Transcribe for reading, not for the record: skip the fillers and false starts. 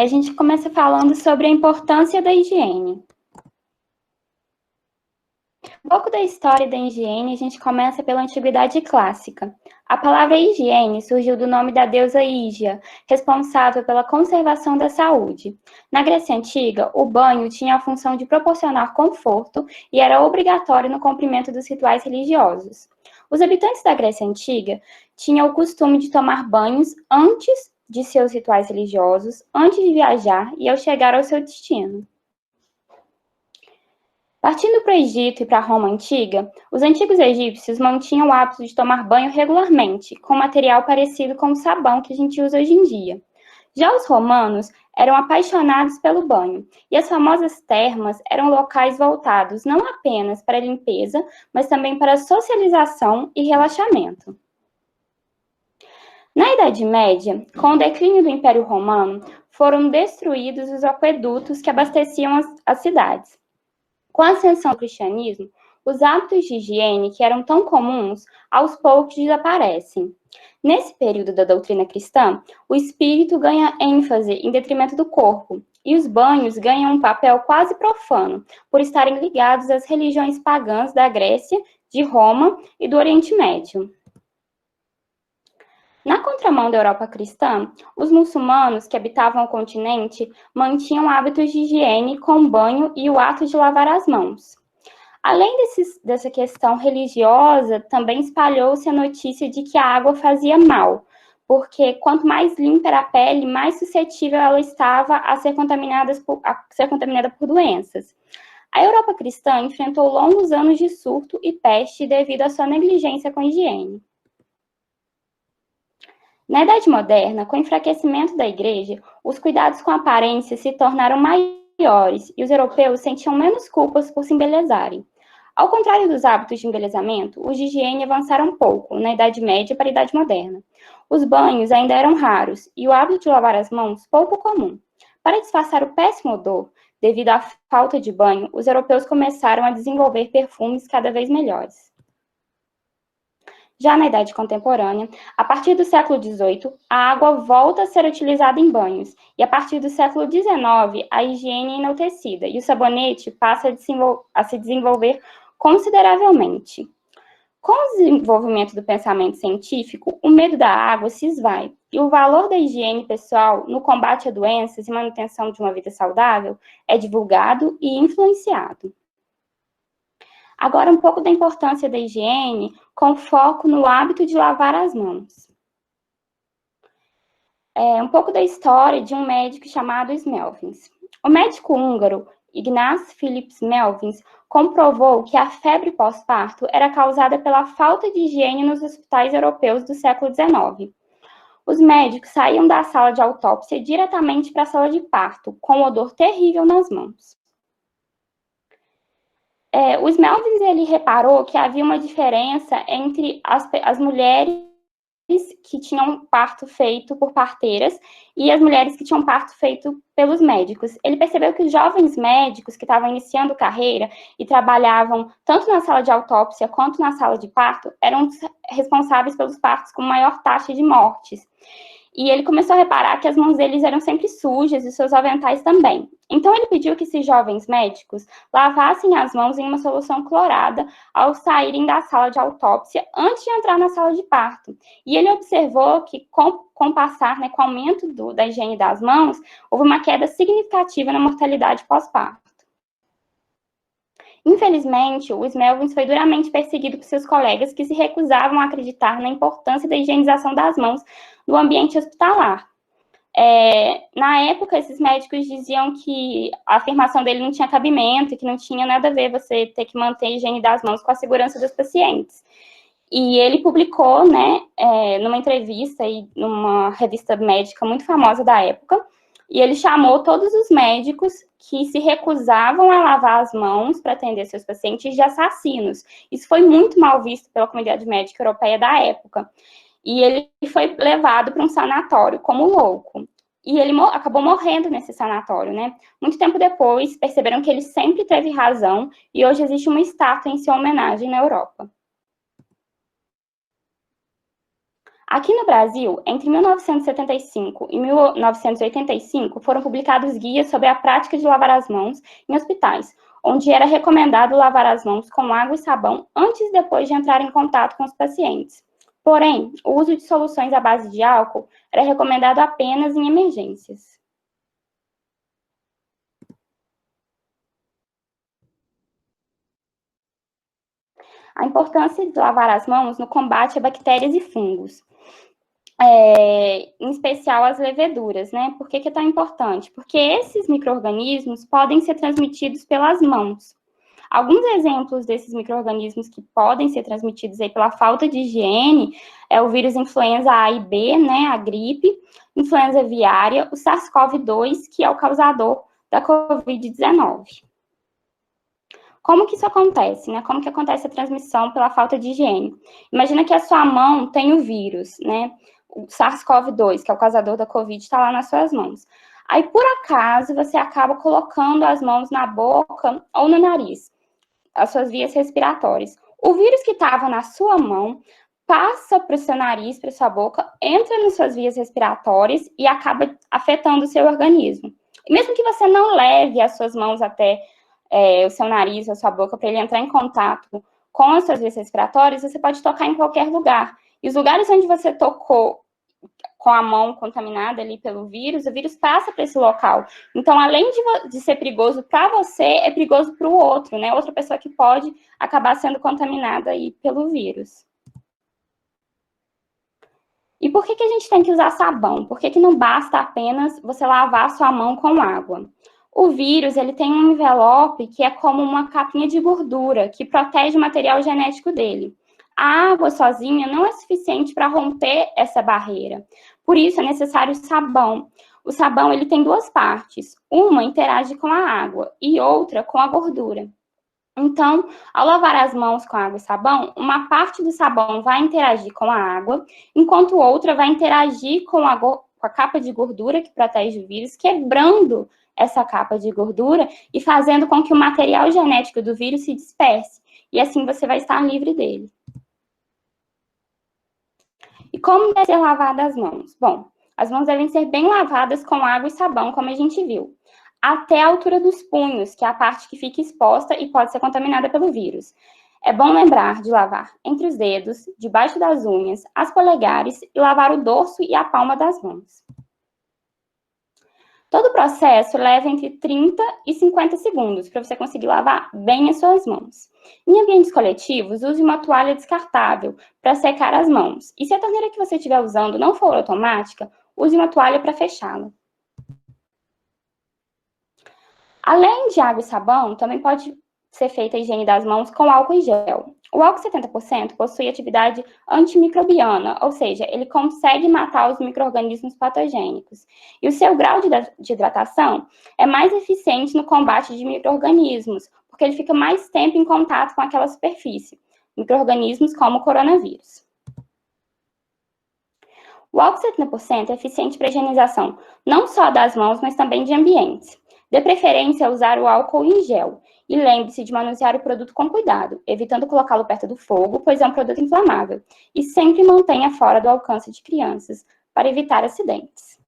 gente começa falando sobre a importância da higiene. Um pouco da história da higiene, a gente começa pela Antiguidade Clássica. A palavra higiene surgiu do nome da deusa Hígia, responsável pela conservação da saúde. Na Grécia Antiga, o banho tinha a função de proporcionar conforto e era obrigatório no cumprimento dos rituais religiosos. Os habitantes da Grécia Antiga tinham o costume de tomar banhos antes de seus rituais religiosos, antes de viajar e ao chegar ao seu destino. Partindo para o Egito e para a Roma Antiga, os antigos egípcios mantinham o hábito de tomar banho regularmente, com material parecido com o sabão que a gente usa hoje em dia. Já os romanos eram apaixonados pelo banho, e as famosas termas eram locais voltados não apenas para a limpeza, mas também para a socialização e relaxamento. Na Idade Média, com o declínio do Império Romano, foram destruídos os aquedutos que abasteciam as cidades. Com a ascensão do cristianismo, os hábitos de higiene que eram tão comuns, aos poucos desaparecem. Nesse período da doutrina cristã, o espírito ganha ênfase em detrimento do corpo, e os banhos ganham um papel quase profano, por estarem ligados às religiões pagãs da Grécia, de Roma e do Oriente Médio. Na contramão da Europa cristã, os muçulmanos que habitavam o continente mantinham hábitos de higiene com o banho e o ato de lavar as mãos. Além dessa questão religiosa, também espalhou-se a notícia de que a água fazia mal, porque quanto mais limpa era a pele, mais suscetível ela estava a ser contaminada por doenças. A Europa cristã enfrentou longos anos de surto e peste devido à sua negligência com a higiene. Na Idade Moderna, com o enfraquecimento da Igreja, os cuidados com a aparência se tornaram maiores e os europeus sentiam menos culpas por se embelezarem. Ao contrário dos hábitos de embelezamento, os de higiene avançaram pouco na Idade Média para a Idade Moderna. Os banhos ainda eram raros e o hábito de lavar as mãos pouco comum. Para disfarçar o péssimo odor, devido à falta de banho, os europeus começaram a desenvolver perfumes cada vez melhores. Já na Idade Contemporânea, a partir do século XVIII, a água volta a ser utilizada em banhos, e a partir do século XIX, a higiene é enaltecida, e o sabonete passa a se desenvolver consideravelmente. Com o desenvolvimento do pensamento científico, o medo da água se esvai, e o valor da higiene pessoal no combate a doenças e manutenção de uma vida saudável é divulgado e influenciado. Agora, um pouco da importância da higiene, com foco no hábito de lavar as mãos. Um pouco da história de um médico chamado Smelvins. O médico húngaro Ignaz Philips Smelvins comprovou que a febre pós-parto era causada pela falta de higiene nos hospitais europeus do século XIX. Os médicos saíam da sala de autópsia diretamente para a sala de parto, com um odor terrível nas mãos. O Smelvins, ele reparou que havia uma diferença entre as mulheres que tinham parto feito por parteiras e as mulheres que tinham parto feito pelos médicos. Ele percebeu que os jovens médicos que estavam iniciando carreira e trabalhavam tanto na sala de autópsia quanto na sala de parto eram responsáveis pelos partos com maior taxa de mortes. E ele começou a reparar que as mãos deles eram sempre sujas e seus aventais também. Então, ele pediu que esses jovens médicos lavassem as mãos em uma solução clorada ao saírem da sala de autópsia antes de entrar na sala de parto. E ele observou que, com o passar, com o aumento da higiene das mãos, houve uma queda significativa na mortalidade pós-parto. Infelizmente, o Smelvins foi duramente perseguido por seus colegas que se recusavam a acreditar na importância da higienização das mãos no ambiente hospitalar. Na época, esses médicos diziam que a afirmação dele não tinha cabimento, que não tinha nada a ver você ter que manter a higiene das mãos com a segurança dos pacientes. E ele publicou, numa entrevista e numa revista médica muito famosa da época, e ele chamou todos os médicos que se recusavam a lavar as mãos para atender seus pacientes de assassinos. Isso foi muito mal visto pela comunidade médica europeia da época. E ele foi levado para um sanatório como louco. E ele acabou morrendo nesse sanatório, Muito tempo depois, perceberam que ele sempre teve razão e hoje existe uma estátua em sua homenagem na Europa. Aqui no Brasil, entre 1975 e 1985, foram publicados guias sobre a prática de lavar as mãos em hospitais, onde era recomendado lavar as mãos com água e sabão antes e depois de entrar em contato com os pacientes. Porém, o uso de soluções à base de álcool era recomendado apenas em emergências. A importância de lavar as mãos no combate a bactérias e fungos. Em especial as leveduras, né? Por que é tão importante? Porque esses micro-organismos podem ser transmitidos pelas mãos. Alguns exemplos desses micro-organismos que podem ser transmitidos aí pela falta de higiene é o vírus influenza A e B, né? A gripe, influenza aviária, o SARS-CoV-2, que é o causador da Covid-19. Como que isso acontece, né? Como que acontece a transmissão pela falta de higiene? Imagina que a sua mão tem o vírus, né? O SARS-CoV-2, que é o causador da Covid, está lá nas suas mãos. Aí, por acaso, você acaba colocando as mãos na boca ou no nariz, as suas vias respiratórias. O vírus que estava na sua mão passa para o seu nariz, para a sua boca, entra nas suas vias respiratórias e acaba afetando o seu organismo. E mesmo que você não leve as suas mãos até o seu nariz, a sua boca, para ele entrar em contato com as suas vias respiratórias, você pode tocar em qualquer lugar. E os lugares onde você tocou com a mão contaminada ali pelo vírus, o vírus passa para esse local. Então, além de ser perigoso para você, é perigoso para o outro, né? Outra pessoa que pode acabar sendo contaminada aí pelo vírus. E por que a gente tem que usar sabão? Por que não basta apenas você lavar a sua mão com água? O vírus, ele tem um envelope que é como uma capinha de gordura, que protege o material genético dele. A água sozinha não é suficiente para romper essa barreira. Por isso, é necessário sabão. O sabão, ele tem duas partes. Uma interage com a água e outra com a gordura. Então, ao lavar as mãos com água e sabão, uma parte do sabão vai interagir com a água, enquanto outra vai interagir com a capa de gordura que protege o vírus, quebrando essa capa de gordura e fazendo com que o material genético do vírus se disperse. E assim você vai estar livre dele. E como deve ser lavada as mãos? Bom, as mãos devem ser bem lavadas com água e sabão, como a gente viu, até a altura dos punhos, que é a parte que fica exposta e pode ser contaminada pelo vírus. É bom lembrar de lavar entre os dedos, debaixo das unhas, as polegares e lavar o dorso e a palma das mãos. Todo o processo leva entre 30 e 50 segundos para você conseguir lavar bem as suas mãos. Em ambientes coletivos, use uma toalha descartável para secar as mãos. E se a torneira que você estiver usando não for automática, use uma toalha para fechá-la. Além de água e sabão, também pode ser feita a higiene das mãos com álcool em gel. O álcool 70% possui atividade antimicrobiana, ou seja, ele consegue matar os micro-organismos patogênicos. E o seu grau de hidratação é mais eficiente no combate de micro-organismos, porque ele fica mais tempo em contato com aquela superfície, micro-organismos como o coronavírus. O álcool 70% é eficiente para a higienização não só das mãos, mas também de ambientes. Dê preferência a usar o álcool em gel. E lembre-se de manusear o produto com cuidado, evitando colocá-lo perto do fogo, pois é um produto inflamável. E sempre mantenha fora do alcance de crianças, para evitar acidentes.